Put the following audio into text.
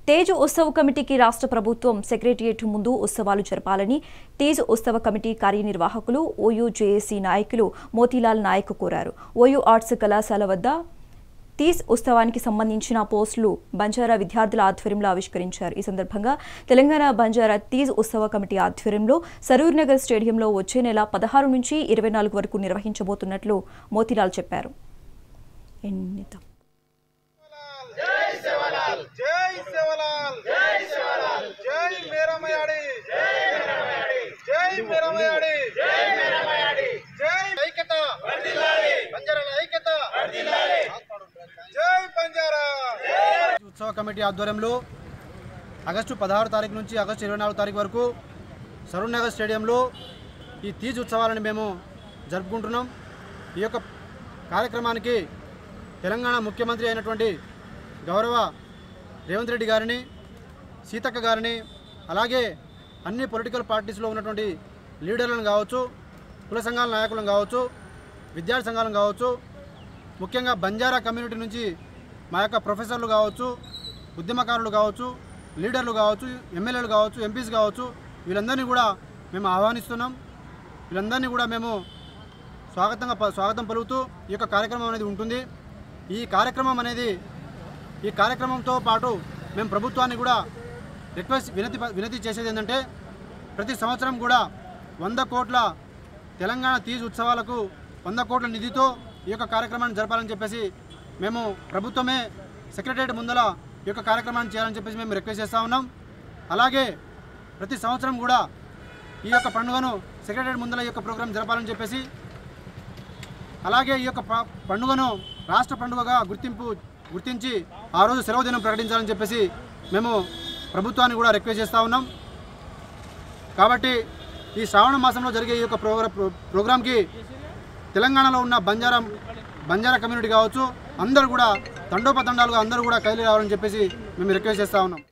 తేజ్ ఉత్సవ కమిటీకి రాష్ట్ర ప్రభుత్వం సెక్రటేరియట్ ముందు ఉత్సవాలు జరపాలని తేజ్ ఉత్సవ కమిటీ కార్యనిర్వాహకులు ఓయూ జేఏసీ నాయకులు మోతీలాల్ నాయక్ కోరారు. ఓయూ ఆర్ట్స్ కళాశాల వద్ద తీజ్ ఉత్సవానికి సంబంధించిన పోస్టులు బంజారా విద్యార్థుల ఆధ్వర్యంలో ఆవిష్కరించారు. ఈ సందర్భంగా తెలంగాణ బంజారా తీజ్ ఉత్సవ కమిటీ ఆధ్వర్యంలో సరూర్ నగర్ స్టేడియంలో వచ్చే నెల 16 నుంచి 24 వరకు నిర్వహించబోతున్నట్లు మోతీలాల్ చెప్పారు. ఉత్సవ కమిటీ ఆధ్వర్యంలో ఆగస్టు 16 తారీఖు నుంచి ఆగస్టు 24 తారీఖు వరకు సరూర్ నగర్ స్టేడియంలో ఈ తీజ్ ఉత్సవాలను మేము జరుపుకుంటున్నాం. ఈ యొక్క కార్యక్రమానికి తెలంగాణ ముఖ్యమంత్రి అయినటువంటి గౌరవ రేవంత్ రెడ్డి గారిని, సీతక్క గారిని, అలాగే అన్ని పొలిటికల్ పార్టీస్లో ఉన్నటువంటి లీడర్లను కావచ్చు, కుల సంఘాల నాయకులను కావచ్చు, విద్యార్థి సంఘాలను కావచ్చు, ముఖ్యంగా బంజారా కమ్యూనిటీ నుంచి మా యొక్క ప్రొఫెసర్లు కావచ్చు, ఉద్యమకారులు కావచ్చు, లీడర్లు కావచ్చు, ఎమ్మెల్యేలు కావచ్చు, ఎంపీస్ కావచ్చు, వీళ్ళందరినీ కూడా మేము ఆహ్వానిస్తున్నాం. వీళ్ళందరినీ కూడా మేము స్వాగతం పలుకుతూ ఈ యొక్క కార్యక్రమం అనేది ఉంటుంది. ఈ కార్యక్రమంతో పాటు మేము ప్రభుత్వాన్ని కూడా వినతి చేసేది ఏంటంటే, ప్రతి సంవత్సరం కూడా 100 కోట్ల తెలంగాణ తీజ్ ఉత్సవాలకు 100 కోట్ల నిధితో ఈ యొక్క కార్యక్రమాన్ని జరపాలని చెప్పేసి మేము ప్రభుత్వమే సెక్రటేరియట్ ముందల ఈ యొక్క కార్యక్రమాన్ని చేయాలని చెప్పేసి మేము రిక్వెస్ట్ చేస్తూ ఉన్నాం. అలాగే ప్రతి సంవత్సరం కూడా ఈ యొక్క పండుగను సెక్రటేరియట్ ముందల ఈ యొక్క ప్రోగ్రాం జరపాలని చెప్పేసి, అలాగే ఈ యొక్క పండుగను రాష్ట్ర పండుగగా గుర్తించి ఆ రోజు సెలవు దినం ప్రకటించాలని చెప్పేసి మేము ప్రభుత్వాన్ని కూడా రిక్వెస్ట్ చేస్తూ ఉన్నాం. కాబట్టి ఈ శ్రావణ మాసంలో జరిగే ఈ యొక్క ప్రోగ్రాంకి తెలంగాణలో ఉన్న బంజారా కమ్యూనిటీ కావచ్చు, అందరూ కూడా తండోపతండాలుగా అందరూ కూడా కదిలి రావాలని చెప్పేసి మేము రిక్వెస్ట్ చేస్తూ ఉన్నాం.